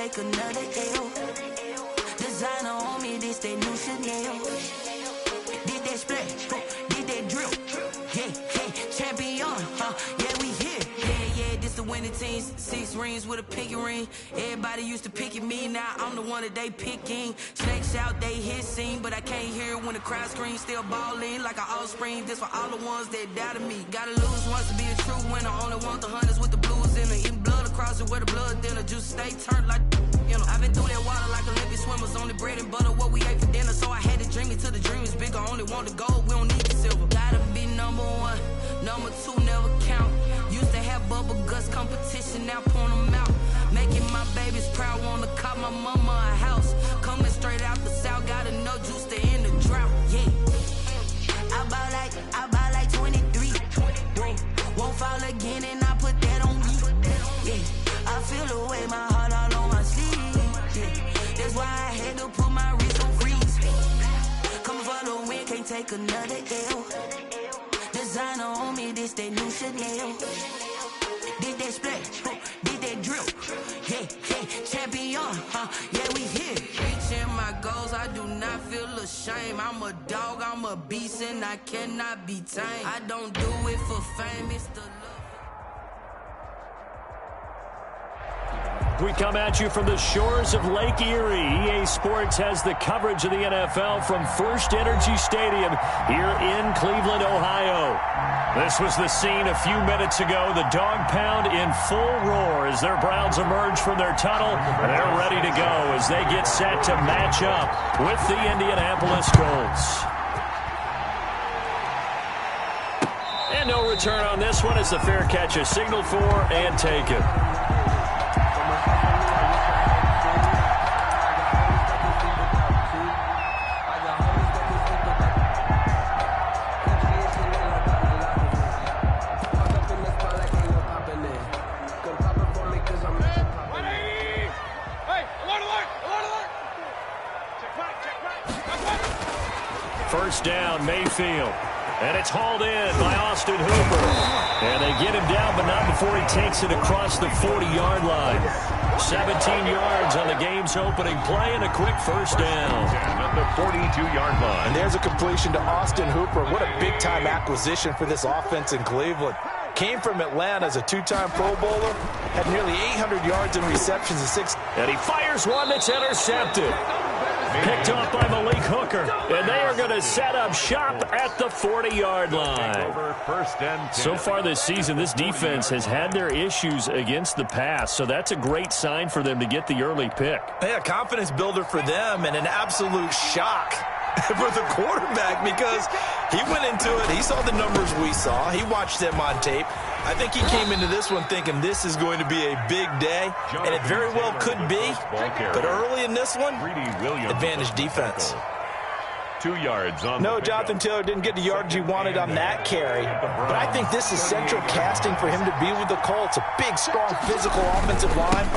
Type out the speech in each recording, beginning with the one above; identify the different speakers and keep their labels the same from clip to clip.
Speaker 1: take another L. Designer on me, this that new Chanel. Did that splash, did that drill. Yeah, champion, yeah, we here. Yeah, this the winning team. 6 rings with a pinky ring. Everybody used to pick at me, now I'm the one that they picking. Snakes out, they hit scene, but I can't hear it when the crowd screams. Still ballin' like an offspring. This for all the ones that doubted me. Gotta lose once to be a true winner. Only want the hunters with the blues in it. Eating blood across it where the blood dinner. Juice stay turned like, you know. I've been through that water like Olympic swimmers. Only bread and butter, what we ate for dinner. So I had to dream it till the dream is bigger. Only want the gold, we don't need the silver. Gotta be number 1, number 2 never count. Used to have bubble guts competition, now point them out. Making my babies proud, wanna cop my mama a house. Coming straight out the south, got enough juice to end the drought. Yeah, I buy like 23. Whoa, won't fall again, and I put that on me. Yeah, I feel the way, my heart all on my sleeve. Yeah, that's why I had to put my wrist on freeze. Coming for the win, can't take another L. Designer on me, this that new Chanel. Did that splash, did that drill. Yeah, champion, yeah, we here. Reaching my goals, I do not feel ashamed. I'm a dog, I'm a beast, and I cannot be tamed. I don't do it for fame, it's the love.
Speaker 2: We come at you from the shores of Lake Erie. EA Sports has the coverage of the NFL from First Energy Stadium here in Cleveland, Ohio. This was the scene a few minutes ago. The dog pound in full roar as their Browns emerge from their tunnel. They're ready to go as they get set to match up with the Indianapolis Colts. And no return on this one as the fair catch is signaled for and taken. First down, Mayfield. And it's hauled in by Austin Hooper. And they get him down, but not before he takes it across the 40-yard line. 17 yards on the game's opening play and a quick first down.
Speaker 3: At the 42-yard line.
Speaker 4: And there's a completion to Austin Hooper. What a big-time acquisition for this offense in Cleveland. Came from Atlanta as a 2-time Pro Bowler. Had nearly 800 yards in receptions and 6.
Speaker 2: And he fires one that's intercepted. Picked off by Malik Hooker. And they are going to set up shop at the 40-yard line. So far this season, this defense has had their issues against the pass. So that's a great sign for them to get the early pick.
Speaker 4: Yeah, confidence builder for them and an absolute shock for the quarterback because he went into it. He saw the numbers we saw. He watched them on tape. I think he came into this one thinking this is going to be a big day, and it very well could be. But early in this one, advantage defense.
Speaker 3: 2 yards on.
Speaker 4: No, Jonathan Taylor didn't get the yardage he wanted on that carry. But I think this is central casting for him to be with the Colts. A big, strong, physical offensive line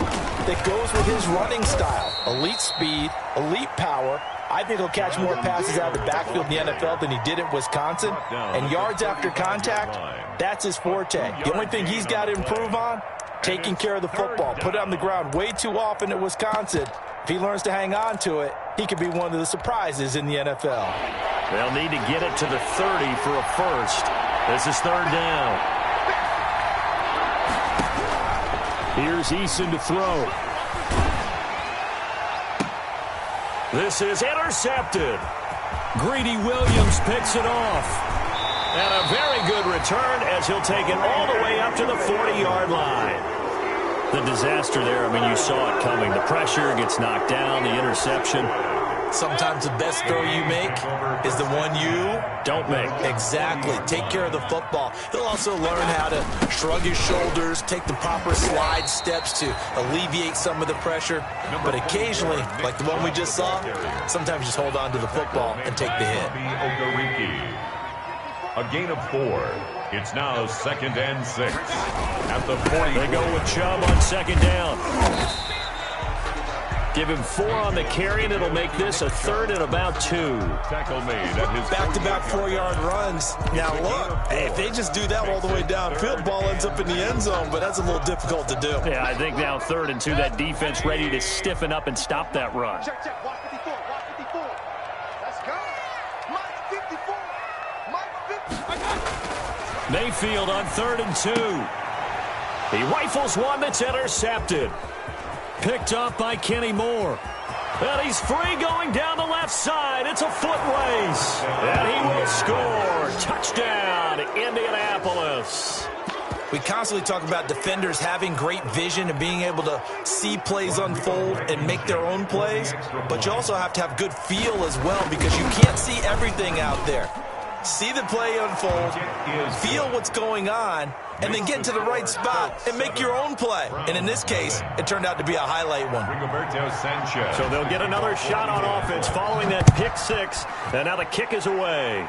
Speaker 4: that goes with his running style. Elite speed, elite power. I think he'll catch more passes out of the backfield in the NFL than he did at Wisconsin. And yards after contact, that's his forte. The only thing he's got to improve on, taking care of the football. Put it on the ground way too often at Wisconsin. If he learns to hang on to it, he could be one of the surprises in the NFL.
Speaker 2: They'll need to get it to the 30 for a first. This is third down. Here's Eason to throw. This is intercepted. Greedy Williams picks it off. And a very good return as he'll take it all the way up to the 40-yard line. The disaster there, I mean, you saw it coming. The pressure gets knocked down, the interception.
Speaker 4: Sometimes the best throw you make is the one you
Speaker 2: don't make.
Speaker 4: Exactly. Take care of the football. He'll also learn how to shrug his shoulders, take the proper slide steps to alleviate some of the pressure. But occasionally, like the one we just saw, sometimes just hold on to the football and take the hit.
Speaker 3: A gain of 4. It's now 2nd and 6. At the 40.
Speaker 2: They go with Chubb on second down. Give him 4 on the carry, and it'll make this a 3rd and about 2.
Speaker 3: Tackle made at his
Speaker 4: back-to-back 4-yard runs. Now, look, hey, if they just do that all the way downfield, ball ends up in the end zone, but that's a little difficult to do.
Speaker 2: Yeah, I think now 3rd and 2, that defense ready to stiffen up and stop that run.
Speaker 5: Check. Watch 54. Watch 54. Let's go. Mike 54. Mike 50.
Speaker 2: Mayfield on 3rd and 2. He rifles one that's intercepted. Picked up by Kenny Moore. And he's free going down the left side. It's a foot race. And he will score. Touchdown, Indianapolis.
Speaker 4: We constantly talk about defenders having great vision and being able to see plays unfold and make their own plays. But you also have to have good feel as well, because you can't see everything out there. See the play unfold, feel what's going on, and then get to the right spot and make your own play. And in this case, it turned out to be a highlight one.
Speaker 2: So they'll get another shot on offense following that pick 6. And now the kick is away.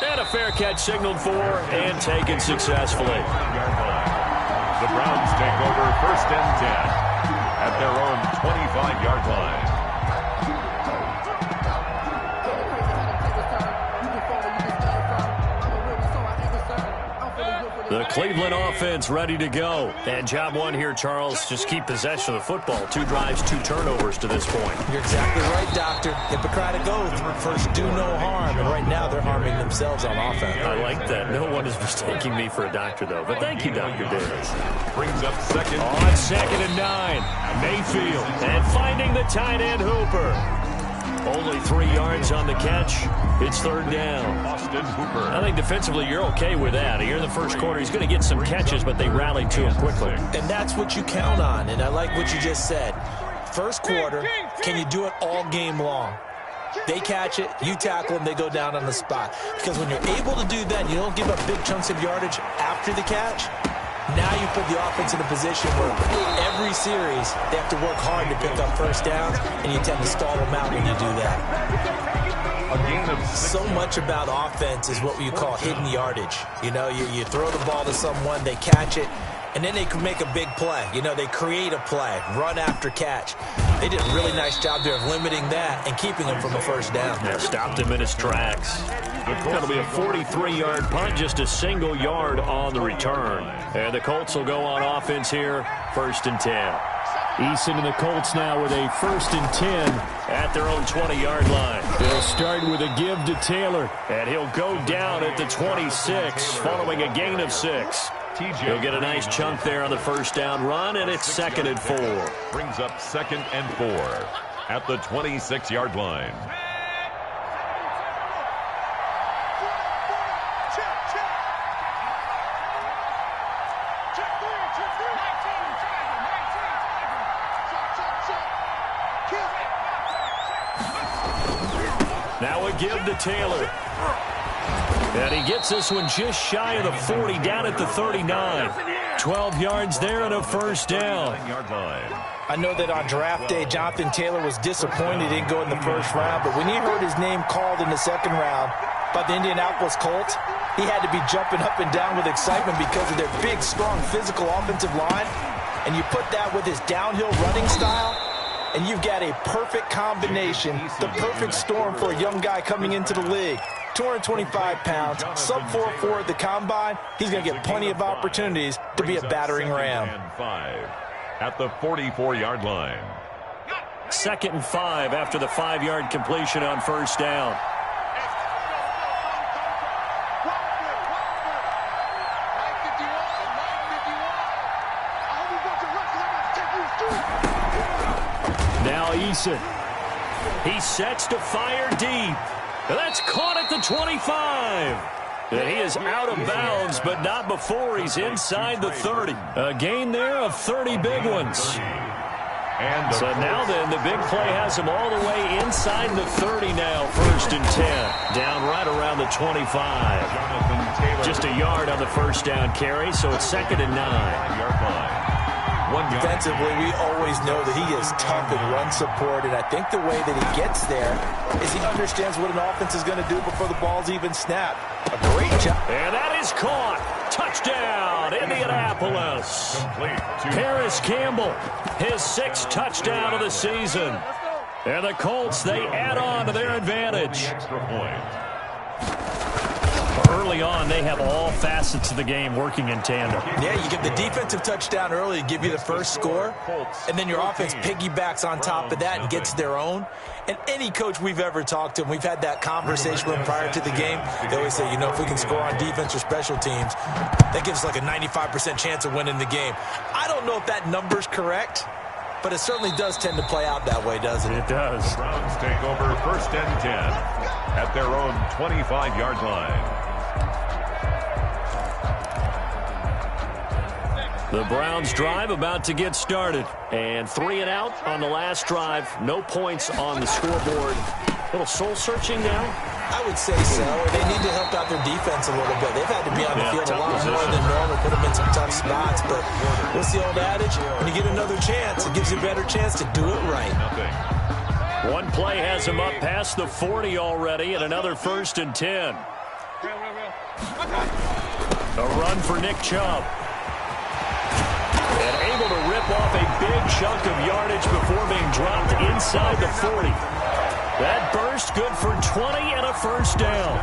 Speaker 2: And a fair catch signaled for and taken successfully.
Speaker 3: The Browns take over 1st and 10 at their own 25-yard line.
Speaker 2: The Cleveland offense ready to go. And job 1 here, Charles, just keep possession of the football. 2 drives, 2 turnovers to this point.
Speaker 4: You're exactly right, Doctor. Hippocratic oath. First, do no harm. And right now, they're harming themselves on offense.
Speaker 2: I like that. No one is mistaking me for a doctor, though. But thank you, Dr. Davis.
Speaker 3: Brings up 2nd.
Speaker 2: On 2nd and 9. Mayfield. And finding the tight end, Hooper. Only 3 yards on the catch. It's 3rd down.
Speaker 3: Austin Hooper.
Speaker 2: I think defensively you're okay with that. Here in the first quarter, he's going to get some catches, but they rallied to him quickly.
Speaker 4: And that's what you count on, and I like what you just said. First quarter, can you do it all game long? They catch it, you tackle them, they go down on the spot. Because when you're able to do that, you don't give up big chunks of yardage after the catch. Now you put the offense in a position where every series they have to work hard to pick up first downs, and you tend to stall them out when you do that. So much about offense is what you call hidden yardage. You know, you throw the ball to someone, they catch it, and then they can make a big play. You know, they create a play, run after catch. They did a really nice job there of limiting that and keeping him from a first down.
Speaker 2: Yeah, stopped him in his tracks. That'll be a 43-yard punt, just a single yard on the return. And the Colts will go on offense here, 1st and 10. Eason and the Colts now with a 1st and 10 at their own 20-yard line. They'll start with a give to Taylor, and he'll go down at the 26 following a gain of 6. He'll get a nice chunk there on the first down run, and it's 2nd and 4.
Speaker 3: Brings up 2nd and 4 at the 26-yard line.
Speaker 2: Now a give to Taylor. And he gets this one just shy of the 40, down at the 39. 12 yards there and a first down.
Speaker 4: I know that on draft day, Jonathan Taylor was disappointed he didn't go in the first round, but when he heard his name called in the 2nd round by the Indianapolis Colts, he had to be jumping up and down with excitement because of their big, strong, physical offensive line. And you put that with his downhill running style, and you've got a perfect combination, the perfect storm for a young guy coming into the league. 225 pounds, sub 4.4 at the combine. He's going to get plenty of opportunities to be a battering ram.
Speaker 3: At the 44-yard line.
Speaker 2: 2nd and 5 after the 5-yard completion on first down. Now Eason. He sets to fire deep. That's caught at the 25. And he is out of bounds, but not before he's inside the 30. A gain there of 30 big ones. So now then, the big play has him all the way inside the 30 now, 1st and 10. Down right around the 25. Just a yard on the first down carry, so it's 2nd and 9.
Speaker 4: Defensively, we always know that he is tough in run support, and I think the way that he gets there is he understands what an offense is going to do before the ball's even snapped. A great job.
Speaker 2: And that is caught. Touchdown, Indianapolis. Paris Campbell, his 6th touchdown of the season. And the Colts, they add on to their advantage. Early on, they have all facets of the game working in tandem.
Speaker 4: Yeah, you get the defensive touchdown early to give you the first score, and then your offense piggybacks on top of that and gets their own. And any coach we've ever talked to, and we've had that conversation with them prior to the game, they always say, you know, if we can score on defense or special teams, that gives us like a 95% chance of winning the game. I don't know if that number's correct, but it certainly does tend to play out that way, doesn't it?
Speaker 2: It does.
Speaker 3: The Browns take over 1st and 10 at their own 25-yard line.
Speaker 2: The Browns drive about to get started. And 3 and out on the last drive. No points on the scoreboard. A little soul-searching now?
Speaker 4: I would say so. They need to help out their defense a little bit. They've had to be on the field a lot more than normal, put them in some tough spots. But what's the old adage? When you get another chance, it gives you a better chance to do it right.
Speaker 2: One play has him up past the 40 already, and another 1st and 10. A run for Nick Chubb. And able to rip off a big chunk of yardage before being dropped inside the 40. That burst good for 20 and a 1st down.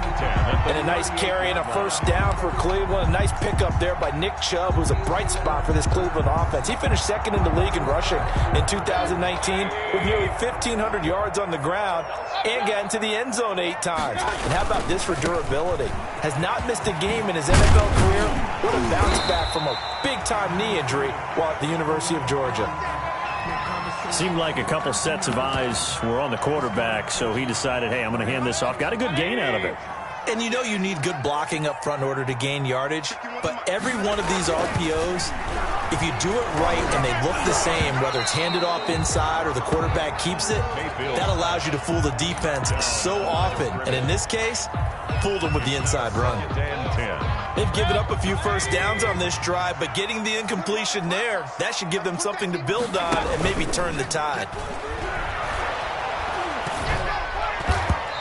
Speaker 4: And a nice carry and a 1st down for Cleveland. A nice pickup there by Nick Chubb, who's a bright spot for this Cleveland offense. He finished 2nd in the league in rushing in 2019 with nearly 1,500 yards on the ground and got into the end zone 8 times. And how about this for durability? Has not missed a game in his NFL career. What a bounce back from a big-time knee injury while at the University of Georgia.
Speaker 2: Seemed like a couple sets of eyes were on the quarterback, so he decided, hey, I'm going to hand this off. Got a good gain out of it.
Speaker 4: And you know you need good blocking up front in order to gain yardage, but every one of these RPOs, if you do it right and they look the same, whether it's handed off inside or the quarterback keeps it, that allows you to fool the defense so often. And in this case, fooled them with the inside run. They've given up a few 1st downs on this drive, but getting the incompletion there, that should give them something to build on and maybe turn the tide.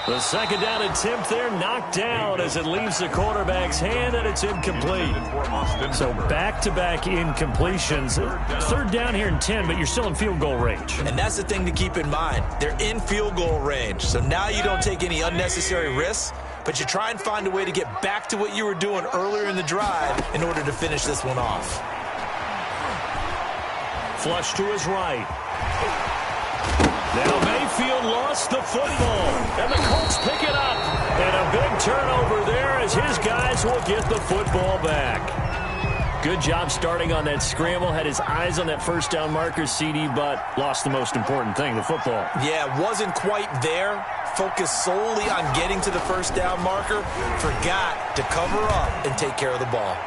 Speaker 2: The 2nd down attempt there knocked down as it leaves the quarterback's hand, and it's incomplete. So back-to-back incompletions. 3rd down here and 10, but you're still in field goal range.
Speaker 4: And that's the thing to keep in mind. They're in field goal range, so now you don't take any unnecessary risks, but you try and find a way to get back to what you were doing earlier in the drive in order to finish this one off.
Speaker 2: Flush to his right. Now Mayfield lost the football, and the Colts pick it up. And a big turnover there as his guys will get the football back. Good job starting on that scramble. Had his eyes on that 1st down marker, CD, but lost the most important thing, the football.
Speaker 4: Yeah, wasn't quite there. Focused solely on getting to the 1st down marker. Forgot to cover up and take care of the ball.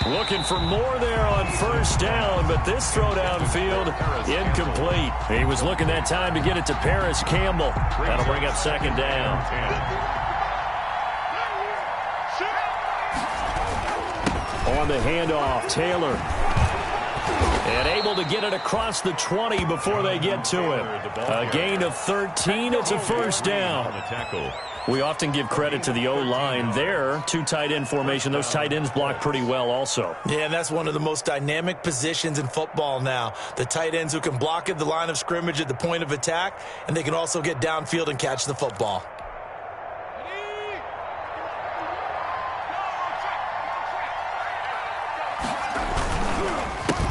Speaker 2: Looking for more there on 1st down, but this throw downfield, incomplete. He was looking that time to get it to Paris Campbell. That'll bring up 2nd down. On the handoff, Taylor. And able to get it across the 20 before they get to him. A gain of 13, it's a 1st down. We often give credit to the O-line there. 2 tight end formation. Those tight ends block pretty well also.
Speaker 4: Yeah, and that's one of the most dynamic positions in football now. The tight ends who can block at the line of scrimmage at the point of attack, and they can also get downfield and catch the football.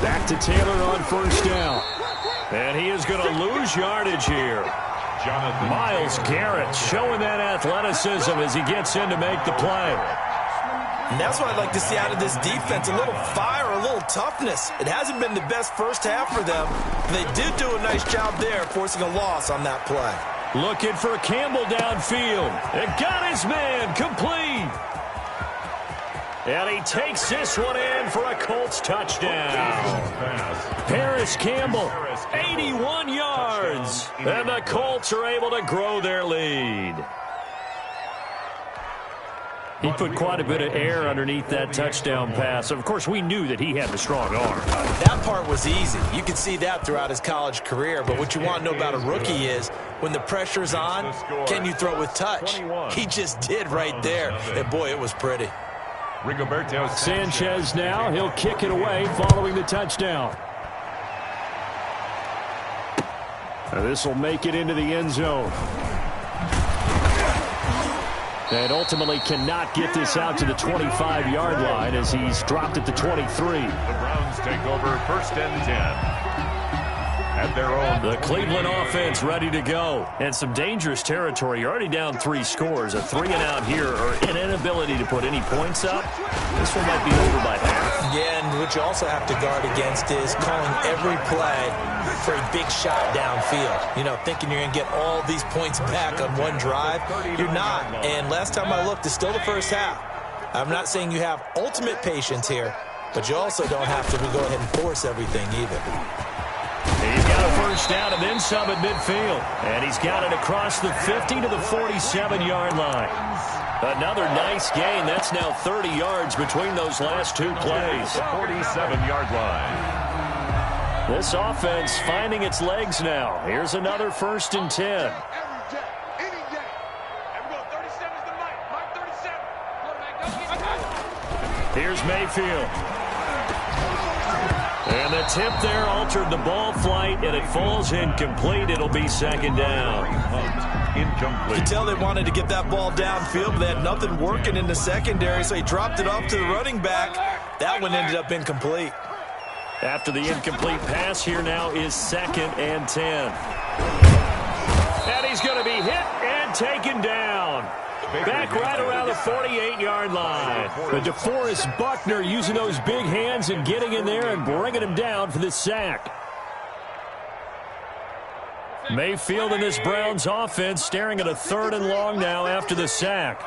Speaker 2: Back to Taylor on 1st down. And he is going to lose yardage here. Myles Garrett showing that athleticism as he gets in to make the play.
Speaker 4: And that's what I'd like to see out of this defense, a little fire, a little toughness. It hasn't been the best 1st half for them, but they did do a nice job there, forcing a loss on that play.
Speaker 2: Looking for Campbell downfield. It got his man complete. And he takes this one in for a Colts touchdown. Paris Campbell, 81 yards. And the Colts are able to grow their lead. He put quite a bit of air underneath that touchdown pass. Of course, we knew that he had the strong arm.
Speaker 4: That part was easy. You could see that throughout his college career. But what you want to know about a rookie is when the pressure's on, can you throw with touch? He just did right there. And, boy, it was pretty.
Speaker 3: Rigoberto
Speaker 2: Sanchez now. He'll kick it away following the touchdown. This will make it into the end zone. And ultimately cannot get this out to the 25-yard line as he's dropped at the 23.
Speaker 3: The Browns take over 1st and 10. At their own.
Speaker 2: The Cleveland offense ready to go. And some dangerous territory. You're already down 3 scores. A 3-and-out here or an inability to put any points up. This one might be over by half.
Speaker 4: Yeah, and what you also have to guard against is calling every play for a big shot downfield. You know, thinking you're going to get all these points back on one drive. You're not. And last time I looked, it's still the first half. I'm not saying you have ultimate patience here, but you also don't have to go ahead and force everything either.
Speaker 2: He's got a first down and then some at midfield. And he's got it across the 50 to the 47-yard line. Another nice gain. That's now 30 yards between those last 2 plays.
Speaker 3: 47-yard line.
Speaker 2: This offense finding its legs now. Here's another 1st and 10. Here's Mayfield. And the tip there altered the ball flight, and it falls incomplete. It'll be 2nd down.
Speaker 3: Incomplete.
Speaker 4: You can tell they wanted to get that ball downfield, but they had nothing working in the secondary, so he dropped it off to the running back. That one ended up incomplete.
Speaker 2: After the incomplete pass, here now is 2nd and 10. And he's going to be hit and taken down. Back right around the 48-yard line. But DeForest Buckner using those big hands and getting in there and bringing him down for this sack. Mayfield and this Browns offense staring at a 3rd and long now after the sack.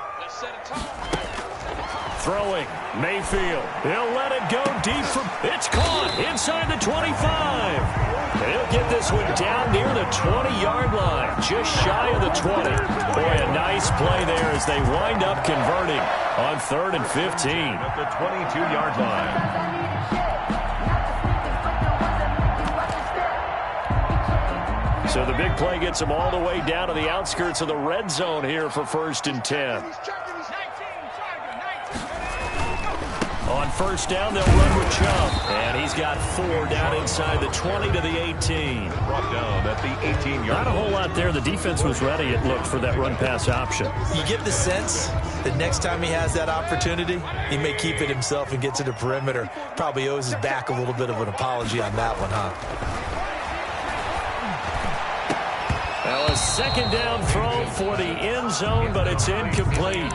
Speaker 2: Throwing, Mayfield. He'll let it go deep from... It's caught inside the 25. He'll get this one down near the 20-yard line, just shy of the 20. Boy, a nice play there as they wind up converting on 3rd and 15.
Speaker 3: At the 22-yard line.
Speaker 2: So the big play gets them all the way down to the outskirts of the red zone here for 1st and 10. On 1st down, they'll run with Chubb. And he's got 4 down inside the 20 to the 18.
Speaker 3: Brought down at the 18-yard line.
Speaker 2: Not a whole lot there. The defense was ready, it looked, for that run-pass option.
Speaker 4: You get the sense that next time he has that opportunity, he may keep it himself and get to the perimeter. Probably owes his back a little bit of an apology on that one, huh?
Speaker 2: Well, a 2nd down throw for the end zone, but it's incomplete.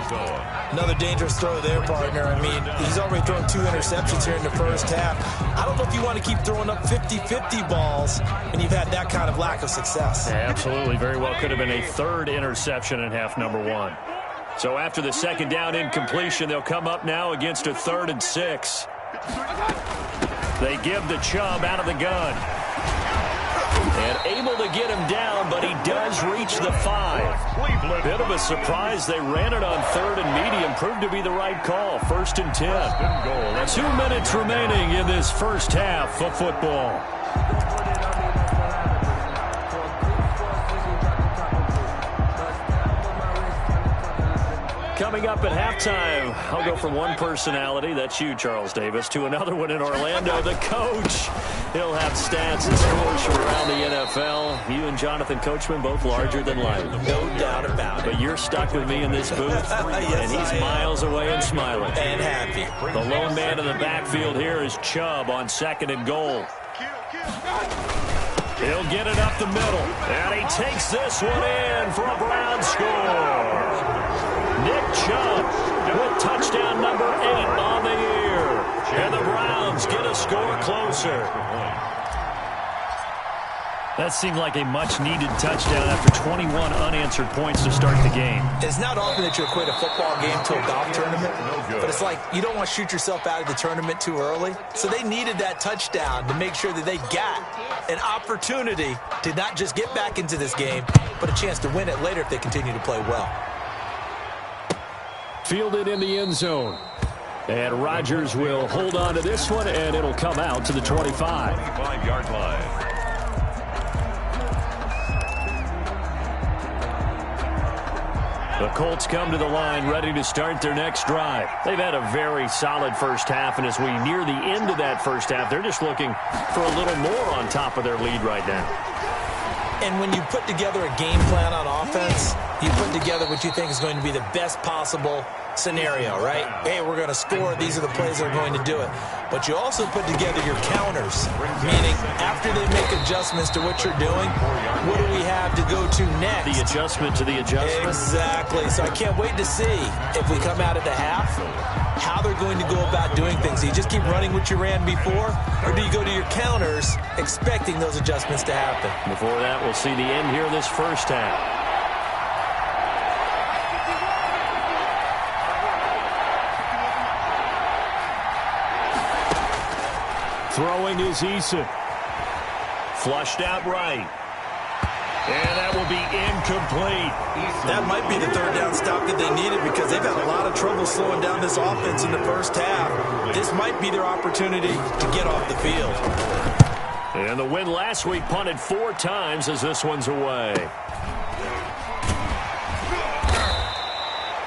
Speaker 4: Another dangerous throw there, partner. I mean, he's already thrown 2 interceptions here in the first half. I don't know if you want to keep throwing up 50-50 balls when you've had that kind of lack of success.
Speaker 2: Yeah, absolutely. Very well could have been a 3rd interception in half number 1. So after the 2nd down incompletion, they'll come up now against a 3rd and 6. They give the Chubb out of the gun. And able to get him down, but he does reach the 5. Bit of a surprise. They ran it on 3rd and medium. Proved to be the right call. 1st and 10. 2 minutes remaining in this first half of football. Coming up at halftime, I'll go from one personality, that's you, Charles Davis, to another one in Orlando, the coach. He'll have stats and scores from around the NFL. You and Jonathan Coachman, both larger than life.
Speaker 4: No doubt about it.
Speaker 2: But you're stuck with me in this booth,
Speaker 4: Yes,
Speaker 2: and he's miles away and smiling.
Speaker 4: And happy.
Speaker 2: The lone man in the backfield here is Chubb on 2nd and goal. He'll get it up the middle, and he takes this one in for a Brown score. Nick Chubb with touchdown number 8 on the year. And the Browns get a score closer. That seemed like a much-needed touchdown after 21 unanswered points to start the game.
Speaker 4: It's not often that you equate a football game to a golf tournament, but it's like you don't want to shoot yourself out of the tournament too early. So they needed that touchdown to make sure that they got an opportunity to not just get back into this game, but a chance to win it later if they continue to play well.
Speaker 2: Fielded in the end zone. And Rodgers will hold on to this one, and it'll come out to the 25.
Speaker 3: 25-yard line.
Speaker 2: The Colts come to the line ready to start their next drive. They've had a very solid first half, and as we near the end of that first half, they're just looking for a little more on top of their lead right now.
Speaker 4: And when you put together a game plan on offense, you put together what you think is going to be the best possible scenario, right? Hey, we're going to score. These are the plays that are going to do it. But you also put together your counters, meaning after they make adjustments to what you're doing, what do we have to go to next?
Speaker 2: The adjustment to the adjustment.
Speaker 4: Exactly. So I can't wait to see if we come out at the half, how they're going to go about doing things. Do you just keep running what you ran before, or do you go to your counters expecting those adjustments to happen?
Speaker 2: Before that, we'll see the end here of this first half. Throwing is Eason. Flushed out right. And that will be incomplete.
Speaker 4: That might be the third down stop that they needed because they've had a lot of trouble slowing down this offense in the first half. This might be their opportunity to get off the field.
Speaker 2: And the win last week punted 4 times as this one's away.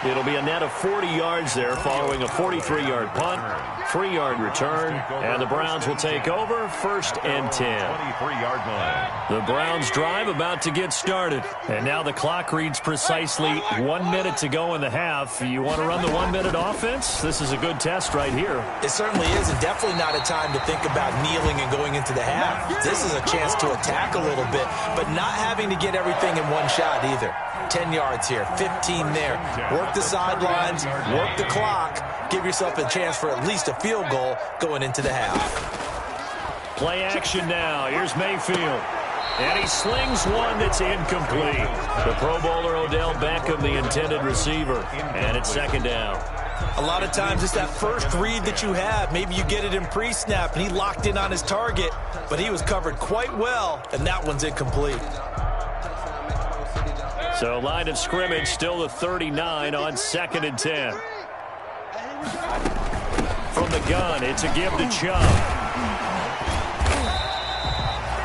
Speaker 2: It'll be a net of 40 yards there following a 43-yard punt, 3-yard return, and the Browns will take over 1st and 10.
Speaker 3: 23-yard line.
Speaker 2: The Browns drive about to get started. And now the clock reads precisely 1 minute to go in the half. You want to run the 1-minute offense? This is a good test right here.
Speaker 4: It certainly is, and definitely not a time to think about kneeling and going into the half. This is a chance to attack a little bit, but not having to get everything in one shot either. 10 yards here, 15 there. Work the sidelines, work the clock. Give yourself a chance for at least a field goal going into the half.
Speaker 2: Play action now. Here's Mayfield. And he slings one that's incomplete. The Pro Bowler Odell Beckham, the intended receiver. And it's 2nd down.
Speaker 4: A lot of times it's that first read that you have. Maybe you get it in pre-snap, and he locked in on his target, but he was covered quite well, and that one's incomplete.
Speaker 2: So line of scrimmage still the 39 on 2nd and 10. From the gun, it's a give to Chubb.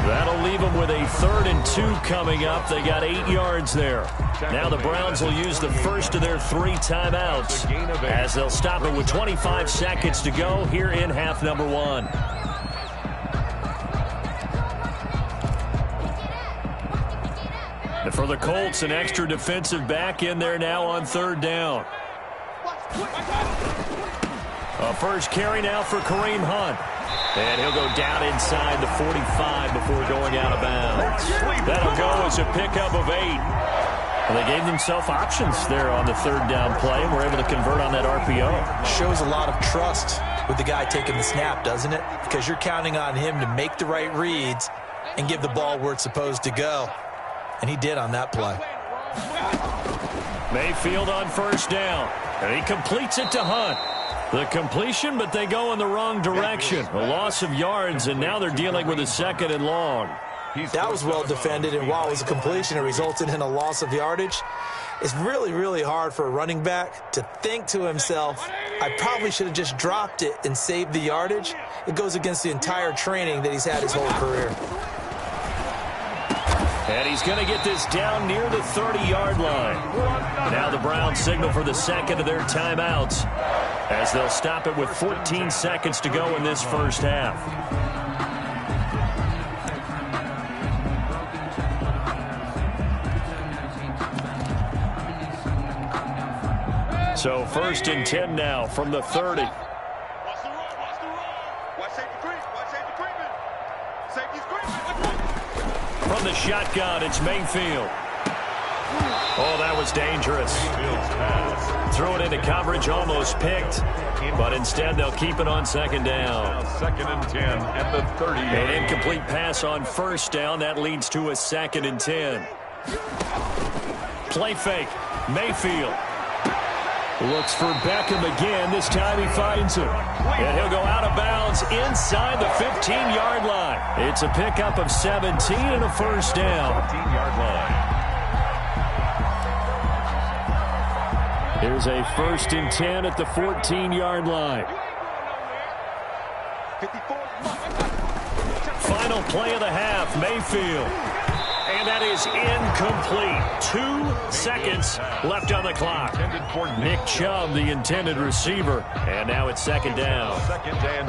Speaker 2: That'll leave them with a 3rd and 2 coming up. They got 8 yards there. Now the Browns will use the first of their 3 timeouts as they'll stop it with 25 seconds to go here in half number 1. And for the Colts, an extra defensive back in there now on 3rd down. A first carry now for Kareem Hunt. And he'll go down inside the 45 before going out of bounds. That'll go as a pickup of 8. And they gave themselves options there on the 3rd down play and were able to convert on that RPO.
Speaker 4: Shows a lot of trust with the guy taking the snap, doesn't it? Because you're counting on him to make the right reads and give the ball where it's supposed to go. And he did on that play.
Speaker 2: Mayfield on 1st down. And he completes it to Hunt. The completion, but they go in the wrong direction. A loss of yards, and now they're dealing with a 2nd and long.
Speaker 4: That was well defended, and while it was a completion, it resulted in a loss of yardage. It's really, really hard for a running back to think to himself, I probably should have just dropped it and saved the yardage. It goes against the entire training that he's had his whole career.
Speaker 2: And he's going to get this down near the 30-yard line. Now the Browns signal for the 2nd of their timeouts as they'll stop it with 14 seconds to go in this first half. So 1st and 10 now from the 30.
Speaker 5: Watch the run, watch the run. Watch safety creep, watch safety creeping. Safety's creeping.
Speaker 2: From the shotgun, it's Mayfield. Oh, that was dangerous. Threw it into coverage, almost picked. But instead, they'll keep it on 2nd down.
Speaker 3: 2nd and 10 at the 30.
Speaker 2: An incomplete pass on 1st down. That leads to a 2nd and 10. Play fake. Mayfield. Looks for Beckham again. This time he finds him. And he'll go out of bounds inside the 15-yard line. It's a pickup of 17 and a 1st down.
Speaker 3: 15-yard line.
Speaker 2: Here's a 1st and 10 at the 14-yard line. Final play of the half, Mayfield. And that is incomplete. 2 seconds left on the clock. Nick Chubb, the intended receiver. And now it's 2nd down.
Speaker 3: 2nd and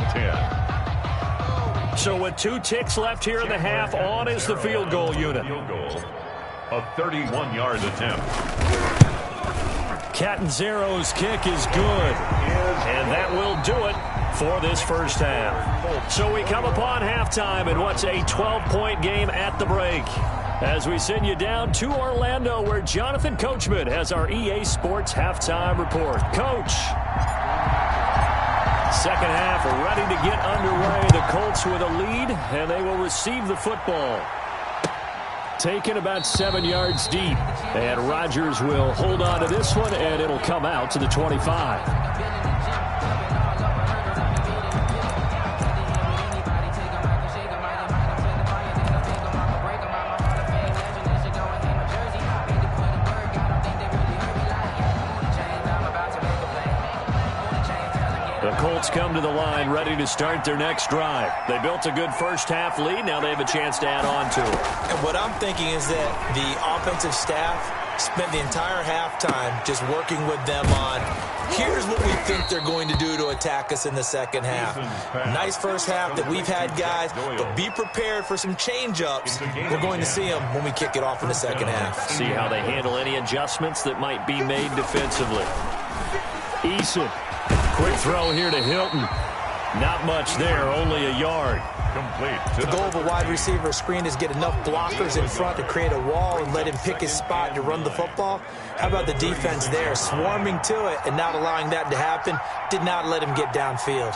Speaker 3: 10.
Speaker 2: So with 2 ticks left here in the half, on is the field goal unit.
Speaker 3: A 31-yard attempt.
Speaker 2: Catanzaro's kick is good. And that will do it for this first half. So we come upon halftime in what's a 12-point game at the break, as we send you down to Orlando, where Jonathan Coachman has our EA Sports halftime report. Coach. Second half ready to get underway. The Colts with a lead, and they will receive the football. Taken about 7 yards deep. And Rodgers will hold on to this one, and it'll come out to the 25. Colts come to the line ready to start their next drive. They built a good first half lead. Now they have a chance to add on to it.
Speaker 4: And what I'm thinking is that the offensive staff spent the entire halftime just working with them on, here's what we think they're going to do to attack us in the second half. Nice first half that we've had, guys, but be prepared for some change-ups. We're going to see them when we kick it off in the second half.
Speaker 2: See how they handle any adjustments that might be made defensively. Eason. Quick throw here to Hilton. Not much there, only a yard.
Speaker 3: Complete.
Speaker 4: The goal of a wide receiver screen is get enough blockers in front to create a wall and let him pick his spot to run the football. How about the defense there, swarming to it and not allowing that to happen? Did not let him get downfield.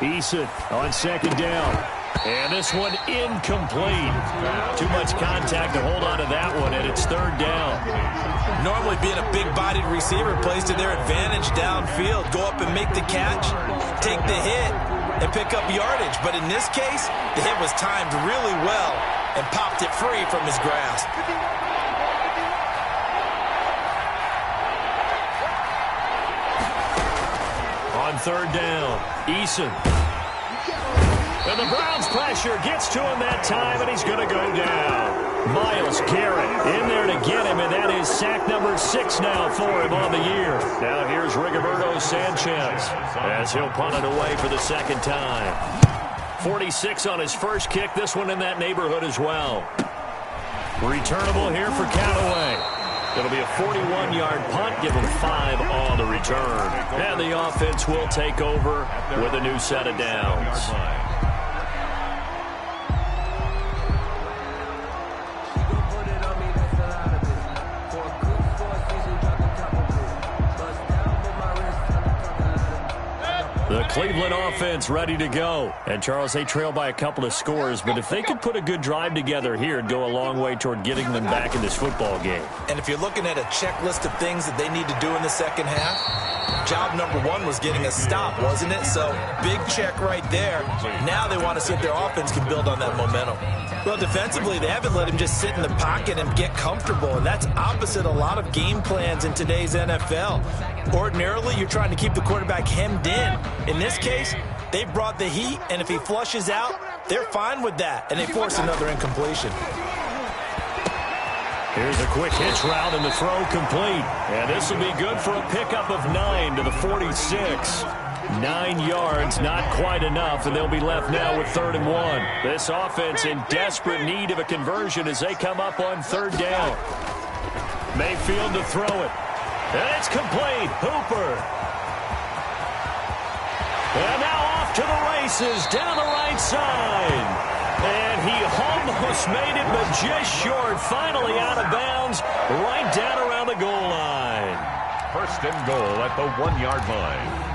Speaker 2: Eason on 2nd down. And this one incomplete. Too much contact to hold on to that one, and it's 3rd down.
Speaker 4: Normally being a big-bodied receiver plays to their advantage downfield. Go up and make the catch, take the hit, and pick up yardage. But in this case, the hit was timed really well and popped it free from his grasp.
Speaker 2: On 3rd down, Eason. And the Browns pressure gets to him that time, and he's going to go down. Myles Garrett in there to get him, and that is sack number 6 now for him on the year. Now here's Rigoberto Sanchez as he'll punt it away for the 2nd time. 46 on his first kick, this one in that neighborhood as well. Returnable here for Callaway. It'll be a 41-yard punt, give him 5 on the return. And the offense will take over with a new set of downs. The Cleveland offense ready to go. And, Charles, they trail by a couple of scores, but if they could put a good drive together here, it'd go a long way toward getting them back in this football game.
Speaker 4: And if you're looking at a checklist of things that they need to do in the second half, job number 1 was getting a stop, wasn't it? So, big check right there. Now they want to see if their offense can build on that momentum. Well, defensively, they haven't let him just sit in the pocket and get comfortable, and that's opposite a lot of game plans in today's NFL. Ordinarily, you're trying to keep the quarterback hemmed in. In this case, they brought the heat, and if he flushes out, they're fine with that, and they force another incompletion.
Speaker 2: Here's a quick hitch route, and the throw complete. And this will be good for a pickup of 9 to the 46. 9 yards, not quite enough, and they'll be left now with 3rd and 1. This offense in desperate need of a conversion as they come up on 3rd down. Mayfield to throw it. And it's complete. Hooper. And now off to the races down the right side. And he almost made it, but just short. Finally out of bounds, right down around the goal line.
Speaker 3: 1st and goal at the 1-yard line.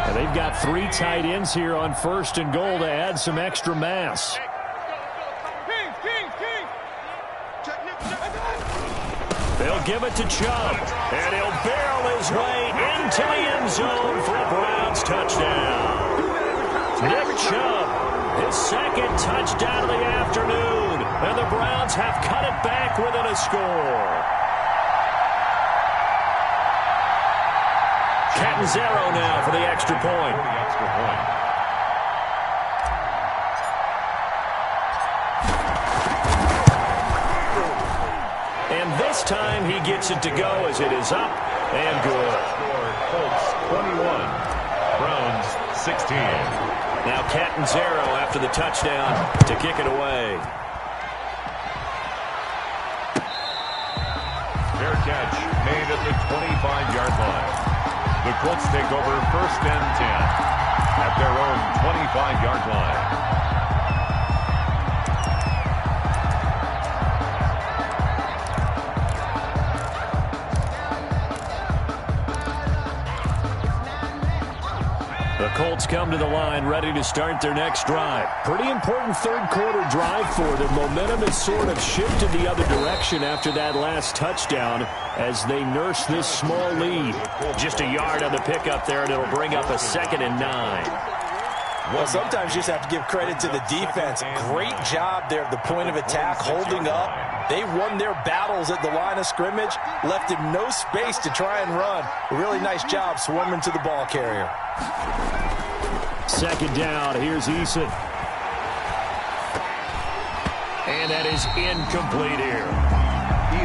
Speaker 2: And they've got 3 tight ends here on 1st and goal to add some extra mass. They'll give it to Chubb, and he'll barrel his way into the end zone for a Browns touchdown. Nick Chubb, his second touchdown of the afternoon, and the Browns have cut it back within a score. Catanzaro now for the extra point. And this time he gets it to go as it is up and good.
Speaker 3: Colts 21, Browns 16.
Speaker 2: Now Catanzaro after the touchdown to kick it away.
Speaker 3: Fair catch made at the 25-yard line. The Colts take over 1st and 10 at their own 25-yard line.
Speaker 2: The Colts come to the line ready to start their next drive. Pretty important third quarter drive for them. Momentum has sort of shifted the other direction after that last touchdown as they nurse this small lead. Just a yard on the pickup there, and it'll bring up a 2nd and 9.
Speaker 4: Well, sometimes you just have to give credit to the defense. Great job there at the point of attack, holding up. They won their battles at the line of scrimmage, left him no space to try and run. A really nice job swarming to the ball carrier.
Speaker 2: 2nd down, here's Eason. And that is incomplete here.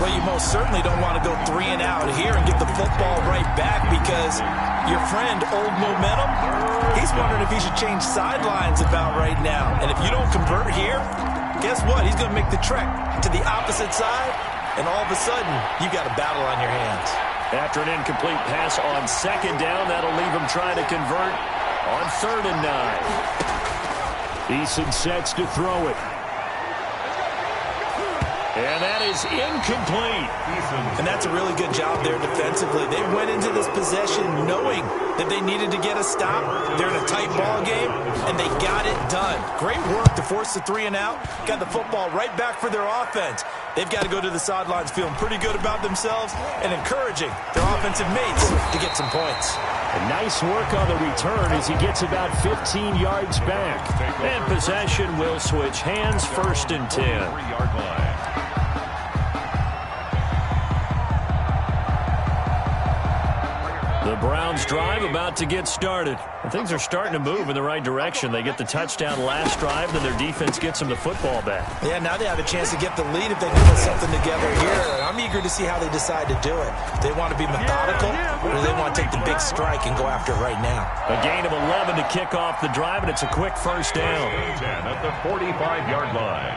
Speaker 4: Well, you most certainly don't want to go 3 and out here and get the football right back because your friend, Old Momentum, he's wondering if he should change sidelines about right now. And if you don't convert here, guess what? He's going to make the trek to the opposite side, and all of a sudden, you got a battle on your hands.
Speaker 2: After an incomplete pass on 2nd down, that'll leave him trying to convert on 3rd and 9. Eason sets to throw it. And that is incomplete.
Speaker 4: And that's a really good job there defensively. They went into this possession knowing that they needed to get a stop. They're in a tight ball game, and they got it done. Great work to force the 3 and out. Got the football right back for their offense. They've got to go to the sidelines feeling pretty good about themselves and encouraging their offensive mates to get some points.
Speaker 2: A nice work on the return as he gets about 15 yards back. And possession will switch hands, 1st and 10.
Speaker 3: 3-yard line.
Speaker 2: The Browns drive about to get started. And things are starting to move in the right direction. They get the touchdown last drive, then their defense gets them the football back.
Speaker 4: Yeah, now they have a chance to get the lead if they can put something together here. I'm eager to see how they decide to do it. Do they want to be methodical, or do they want to take the big strike and go after it right now?
Speaker 2: A gain of 11 to kick off the drive, and it's a quick 1st down.
Speaker 3: 10 at the 45-yard line.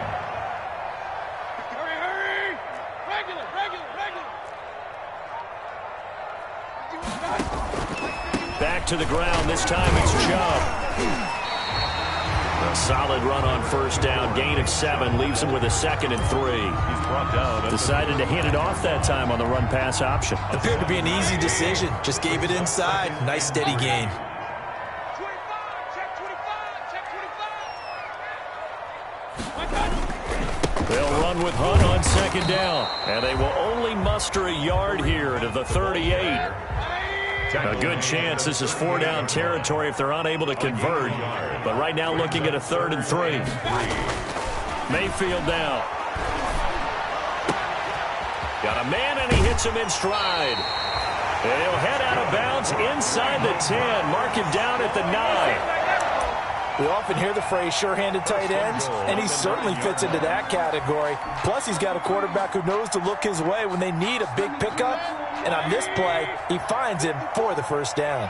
Speaker 2: Back to the ground. This time it's Chubb. A solid run on 1st down. Gain of 7. Leaves him with a 2nd and 3.
Speaker 3: He's brought down.
Speaker 2: Decided to hand it off that time on the run-pass option.
Speaker 4: Appeared to be an easy decision. Just gave it inside. Nice steady gain.
Speaker 2: They'll run with Hunt on 2nd down. And they will only muster a yard here to the 38. A good chance this is 4-down territory if they're unable to convert. But right now looking at a 3rd and 3. Mayfield now. Got a man and he hits him in stride. And he'll head out of bounds inside the 10. Mark him down at the 9.
Speaker 4: We often hear the phrase sure-handed tight ends, and he certainly fits into that category. Plus, he's got a quarterback who knows to look his way when they need a big pickup. And on this play, he finds him for the 1st down.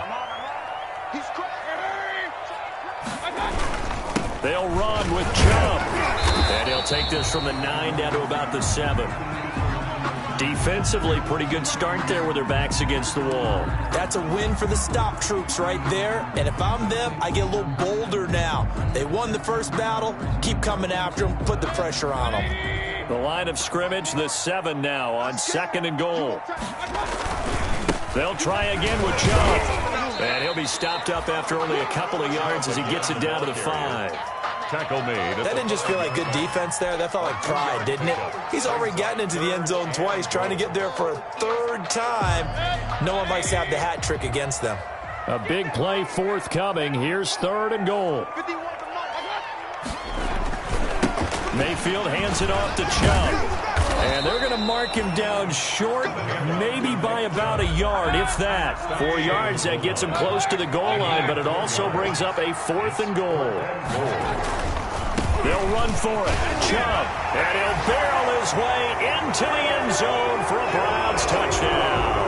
Speaker 2: They'll run with Chubb. And he'll take this from the 9 down to about the 7. Defensively, pretty good start there with their backs against the wall.
Speaker 4: That's a win for the stop troops right there. And if I'm them, I get a little bolder now. They won the first battle. Keep coming after them. Put the pressure on them.
Speaker 2: The line of scrimmage, the 7 now on 2nd and goal. They'll try again with Chubb. And he'll be stopped up after only a couple of yards as he gets it down to the 5.
Speaker 3: tackle made.
Speaker 4: That didn't just feel like good defense there. That felt like pride, didn't it? He's already gotten into the end zone twice, trying to get there for a third time. No one likes to have the hat trick against them.
Speaker 2: A big play forthcoming. Here's 3rd and goal. Mayfield hands it off to Chubb. And they're going to mark him down short, maybe by about a yard, if that. 4 yards, that gets him close to the goal line, but it also brings up a 4th and goal. They'll run for it. Chubb, and he'll barrel his way into the end zone for a Browns touchdown.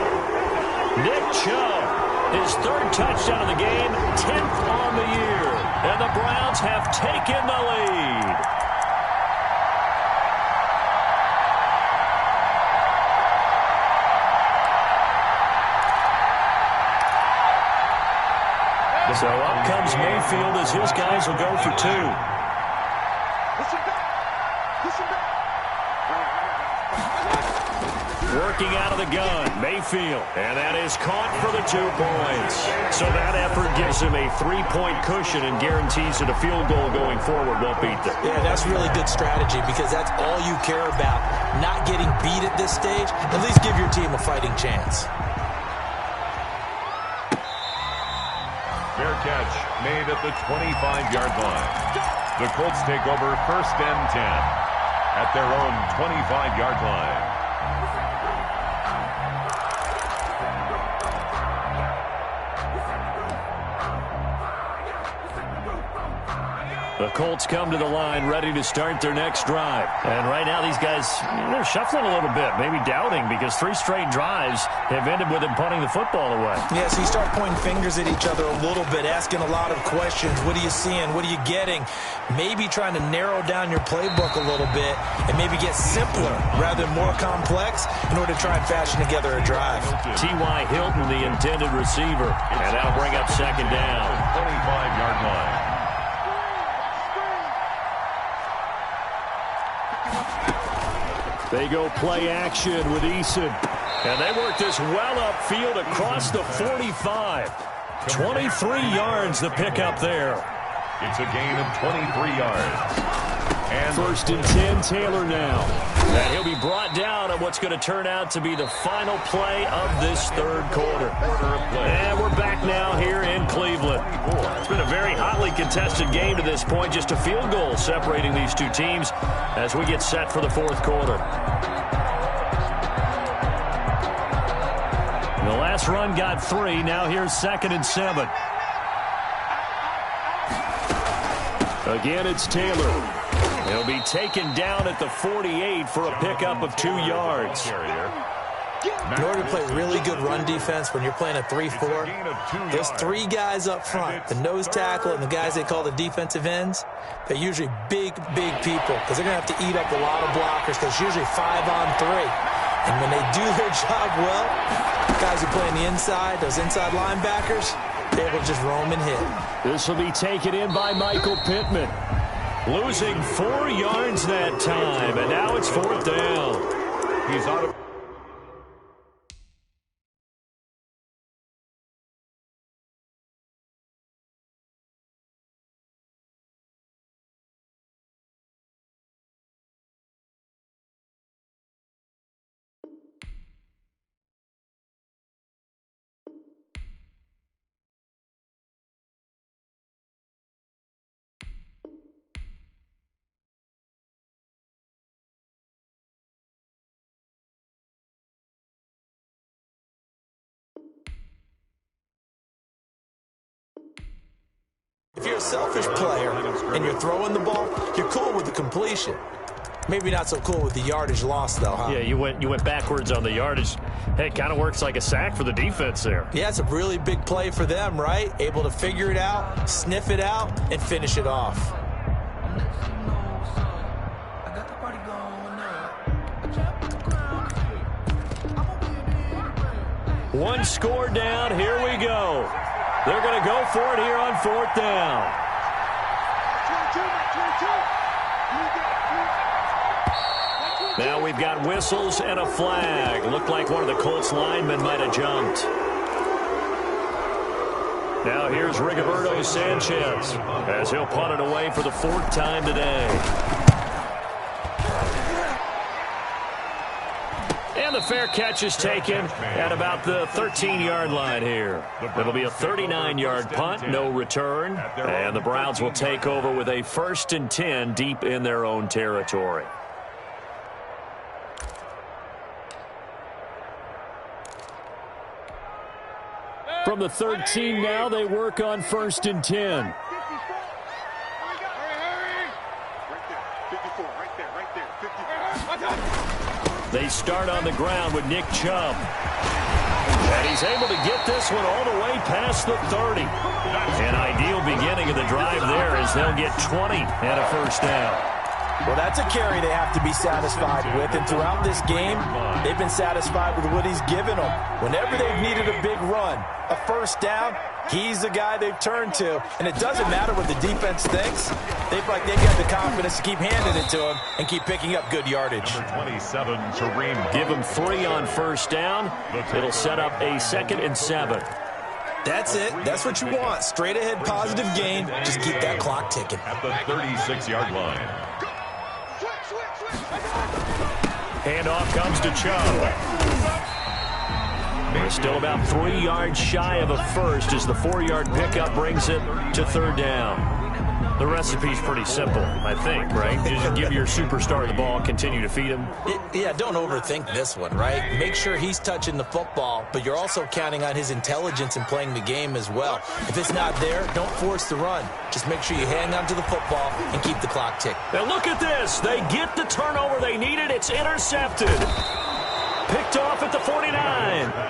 Speaker 2: Nick Chubb, his 3rd touchdown of the game, 10th on the year. And the Browns have taken the lead. So up comes Mayfield as his guys will go for 2. Working out of the gun, Mayfield. And that is caught for the 2 points. So that effort gives him a 3-point cushion and guarantees that a field goal going forward won't beat them.
Speaker 4: Yeah, that's really good strategy because that's all you care about. Not getting beat at this stage. At least give your team a fighting chance.
Speaker 3: Fair catch made at the 25-yard line. The Colts take over 1st and 10 at their own 25-yard line.
Speaker 2: The Colts come to the line ready to start their next drive. And right now these guys, they're shuffling a little bit, maybe doubting, because 3 straight drives have ended with them punting the football away.
Speaker 4: Yeah, so you start pointing fingers at each other a little bit, asking a lot of questions. What are you seeing? What are you getting? Maybe trying to narrow down your playbook a little bit and maybe get simpler rather than more complex in order to try and fashion together a drive.
Speaker 2: T.Y. Hilton, the intended receiver. And that'll bring up 2nd down.
Speaker 3: 25-yard line.
Speaker 2: They go play action with Eason. And they work this well upfield across the 45. 23 yards the pickup there.
Speaker 3: It's a gain of 23 yards. And
Speaker 2: 1st and 10, Taylor now. And he'll be brought down on what's going to turn out to be the final play of this 3rd quarter. And we're back now here in Cleveland. It's been a very hotly contested game to this point. Just a field goal separating these 2 teams as we get set for the 4th quarter. The last run got 3. Now here's 2nd and 7. Again, it's Taylor. He'll be taken down at the 48 for a pickup of 2 yards.
Speaker 4: In order to play really good run defense when you're playing a 3-4, those 3 guys up front, the nose tackle and the guys they call the defensive ends, they're usually big people because they're going to have to eat up a lot of blockers because it's usually 5-on-3. And when they do their job well, guys who play on the inside, those inside linebackers, they're able to just roam and hit.
Speaker 2: This will be taken in by Michael Pittman. Losing 4 yards that time, and now it's 4th down.
Speaker 3: he's out of
Speaker 4: If you're a selfish player and you're throwing the ball, you're cool with the completion. Maybe not so cool with the yardage loss, though, huh?
Speaker 2: Yeah, you went backwards on the yardage. Hey, it kind of works like a sack for the defense there.
Speaker 4: Yeah, it's a really big play for them, right? Able to figure it out, sniff it out, and finish it off.
Speaker 2: One score down. Here we go. They're going to go for it here on 4th down. Now we've got whistles and a flag. Looked like one of the Colts linemen might have jumped. Now here's Rigoberto Sanchez as he'll punt it away for the 4th time today. And the fair catch is taken at about the 13-yard line here. It'll be a 39-yard punt, no return. And the Browns will take over with a 1st and 10 deep in their own territory. From the 13 now, they work on 1st and 10. They start on the ground with Nick Chubb. And he's able to get this one all the way past the 30. An ideal beginning of the drive there as they'll get 20 and a 1st down.
Speaker 4: Well, that's a carry they have to be satisfied with, and throughout this game, they've been satisfied with what he's given them. Whenever they've needed a big run, a 1st down, he's the guy they've turned to. And it doesn't matter what the defense thinks. They've got the confidence to keep handing it to him and keep picking up good yardage.
Speaker 3: Number 27, Kareem.
Speaker 2: Give him 3 on 1st down. It'll set up a 2nd and 7.
Speaker 4: That's it. That's what you want. Straight ahead positive gain. Just keep that clock ticking.
Speaker 3: At the 36-yard line.
Speaker 2: Handoff comes to Chubb. We're still about 3 yards shy of a 1st as the 4-yard pickup brings it to 3rd down. The recipe's pretty simple, I think, right? Just give your superstar the ball, continue to feed him.
Speaker 4: Yeah, don't overthink this one, right? Make sure he's touching the football, but you're also counting on his intelligence in playing the game as well. If it's not there, don't force the run. Just make sure you hang on to the football and keep the clock ticking.
Speaker 2: Now look at this. They get the turnover they needed. It's intercepted. Picked off at the 49.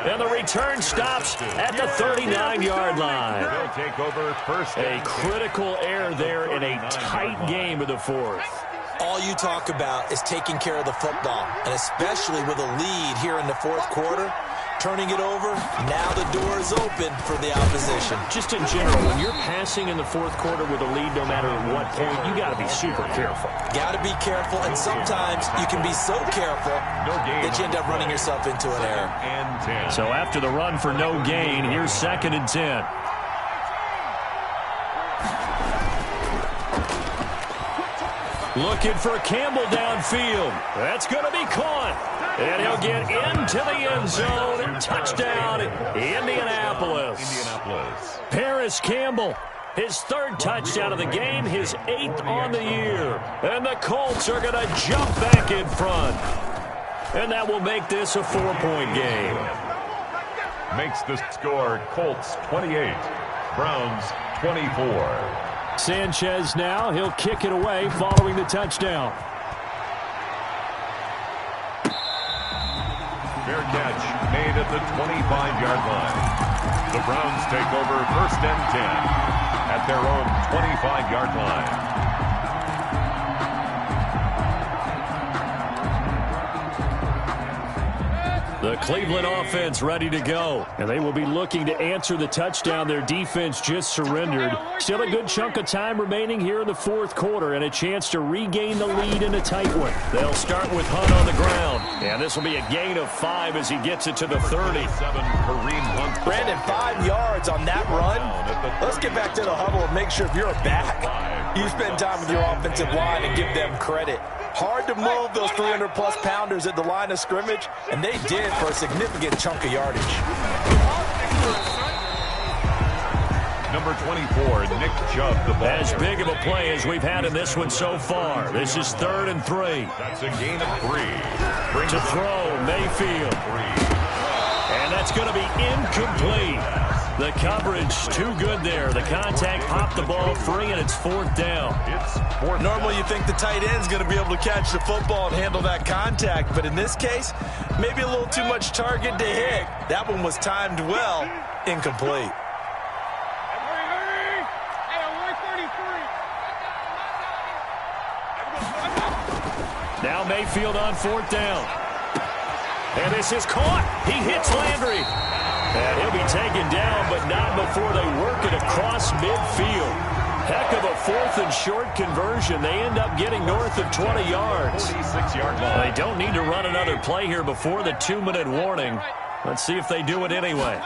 Speaker 2: And the return stops at the 39-yard line.
Speaker 3: They'll take over 1st.
Speaker 2: A critical error there in a tight game of the 4th.
Speaker 4: All you talk about is taking care of the football, and especially with a lead here in the 4th quarter. Turning it over, now the door is open for the opposition.
Speaker 2: Just in general, when you're passing in the 4th quarter with a lead, no matter what point, you got to be super careful.
Speaker 4: Got to be careful, and sometimes you can be so careful that you end up running yourself into an error.
Speaker 3: And 10.
Speaker 2: So after the run for no gain, here's 2nd and 10. Looking for Campbell downfield. That's going to be caught. And he'll get into the end zone and touchdown, Indianapolis. Paris Campbell, his 3rd touchdown of the game, his 8th on the year. And the Colts are going to jump back in front. And that will make this a 4-point game.
Speaker 3: Makes the score Colts 28, Browns 24.
Speaker 2: Sanchez now, he'll kick it away following the touchdown.
Speaker 3: Fair catch made at the 25-yard line. The Browns take over 1st and 10 at their own 25-yard line.
Speaker 2: The Cleveland offense ready to go. And they will be looking to answer the touchdown their defense just surrendered. Still a good chunk of time remaining here in the 4th quarter and a chance to regain the lead in a tight one. They'll start with Hunt on the ground. And this will be a gain of 5 as he gets it to the 30.
Speaker 4: Brandon, 5 yards on that run. Let's get back to the huddle and make sure if you're back, you spend time with your offensive line and give them credit. Hard to move those 300-plus pounders at the line of scrimmage, and they did for a significant chunk of yardage.
Speaker 3: Number 24, Nick Chubb, the ball.
Speaker 2: As big of a play as we've had in this one so far. This is 3rd and 3.
Speaker 3: That's a gain of 3.
Speaker 2: To throw, Mayfield. And that's going to be incomplete. The coverage too good there. The contact popped the ball free, and it's 4th down.
Speaker 4: Normally you think the tight end's going to be able to catch the football and handle that contact, but in this case, maybe a little too much target to hit. That one was timed well, incomplete.
Speaker 2: Now Mayfield on 4th down. And this is caught. He hits Landry. And he'll be taken down, but not before they work it across midfield. Heck of a 4th and short conversion. They end up getting north of 20 yards.
Speaker 3: 46-yard line.
Speaker 2: They don't need to run another play here before the 2-minute warning. Let's see if they do it anyway.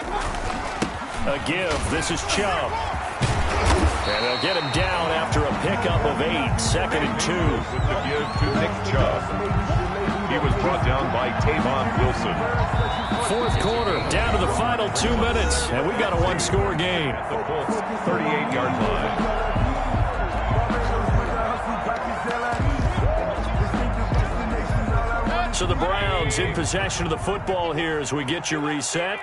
Speaker 2: A give. This is Chubb. And they'll get him down after a pickup of 8. 2nd and 2.
Speaker 3: With the give to Nick Chubb. He was brought down by Tavon Wilson.
Speaker 2: 4th quarter, down to the final 2 minutes, and we've got a one-score game.
Speaker 3: The Colts 38-yard line.
Speaker 2: So the Browns in possession of the football here as we get you reset.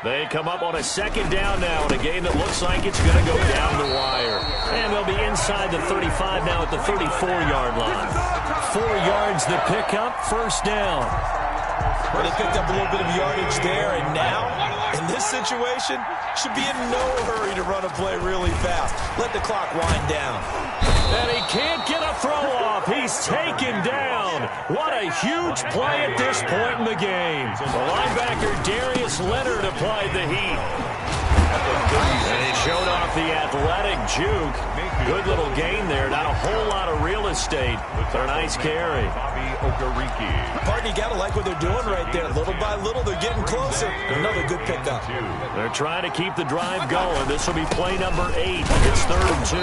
Speaker 2: They come up on a 2nd down now in a game that looks like it's going to go down the wire. And they'll be inside the 35 now at the 34-yard line. 4 yards the pickup, 1st down.
Speaker 4: Well, they picked up a little bit of yardage there, and now, in this situation, should be in no hurry to run a play really fast. Let the clock wind down.
Speaker 2: And he can't get a throw off. He's taken down. What a huge play at this point in the game. The linebacker, Darius Leonard, applied the heat. And he showed off the athletic juke. Good little gain there. Not a whole lot of real estate, but a nice carry.
Speaker 4: Partner, you got to like what they're doing right there. Little by little, they're getting closer. Another good pickup.
Speaker 2: They're trying to keep the drive going. This will be play number 8. It's 3rd and 2.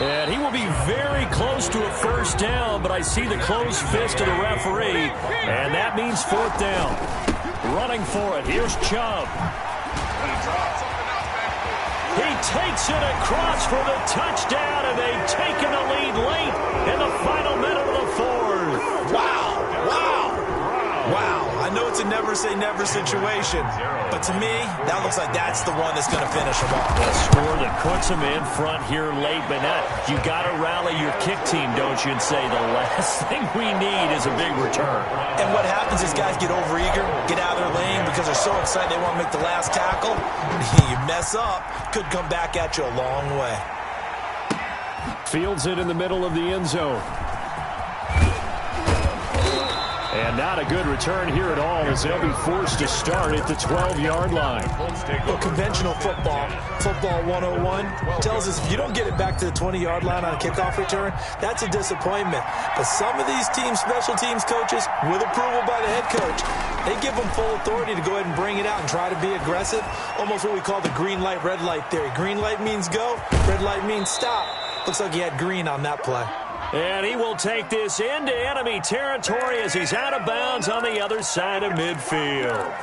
Speaker 2: And he will be very close to a 1st down, but I see the closed fist of the referee, and that means 4th down. Running for it. Here's Chubb. He takes it across for the touchdown, and they've taken the lead late in the final minute of the 4th.
Speaker 4: Wow. I know it's a never-say-never situation, but to me, that looks like that's the one that's going to finish them off.
Speaker 2: A score that puts them in front here late, but you got to rally your kick team, don't you, and say the last thing we need is a big return.
Speaker 4: And what happens is guys get overeager, get out of their lane because they're so excited they want to make the last tackle. You mess up, could come back at you a long way.
Speaker 2: Fields it in the middle of the end zone. And not a good return here at all as they'll be forced to start at the 12-yard line.
Speaker 4: Well, conventional football 101, tells us if you don't get it back to the 20-yard line on a kickoff return, that's a disappointment. But some of these teams, special teams coaches, with approval by the head coach, they give them full authority to go ahead and bring it out and try to be aggressive. Almost what we call the green light, red light theory. Green light means go, red light means stop. Looks like he had green on that play.
Speaker 2: And he will take this into enemy territory as he's out of bounds on the other side of midfield.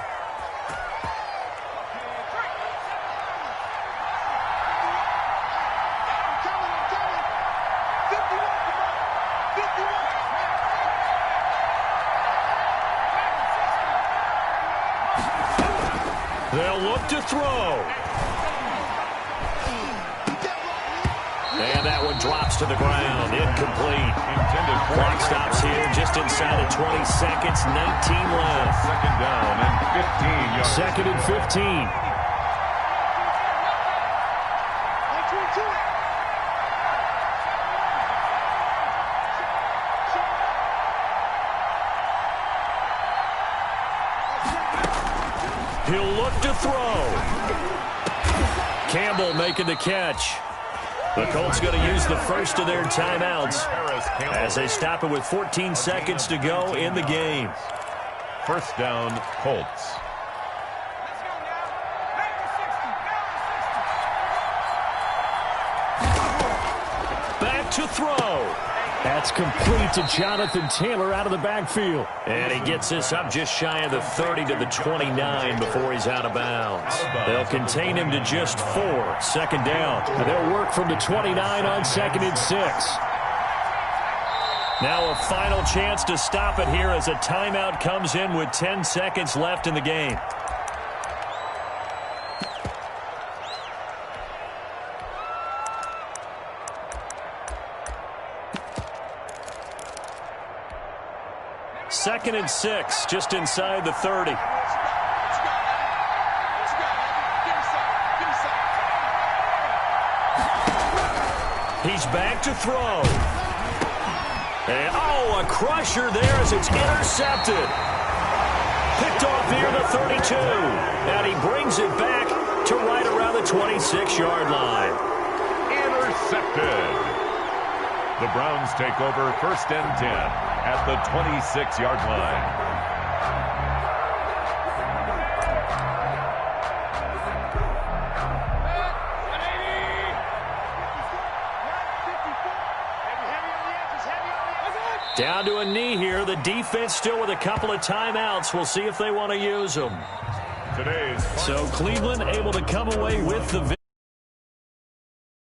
Speaker 2: They'll look to throw. And that one drops to the ground. Incomplete. Clock stops here just inside of 20 seconds. 19 left.
Speaker 3: 2nd down and 15 yards.
Speaker 2: 2nd and 15. He'll look to throw. Campbell making the catch. The Colts going to use the first of their timeouts as they stop it with 14 seconds to go in the game.
Speaker 3: 1st down, Colts.
Speaker 2: Back to throw. That's complete to Jonathan Taylor out of the backfield. And he gets this up just shy of the 30 to the 29 before he's out of bounds. They'll contain him to just 4. 2nd down. They'll work from the 29 on 2nd and 6. Now a final chance to stop it here as a timeout comes in with 10 seconds left in the game. Second and 6, just inside the 30. He's back to throw. And, a crusher there as it's intercepted. Picked off near the 32. And he brings it back to right around the 26-yard line.
Speaker 3: Intercepted. The Browns take over 1st and 10 at the 26-yard line.
Speaker 2: Down to a knee here. The defense still with a couple of timeouts. We'll see if they want to use them.
Speaker 3: Today's
Speaker 2: So Cleveland able to come away with the victory.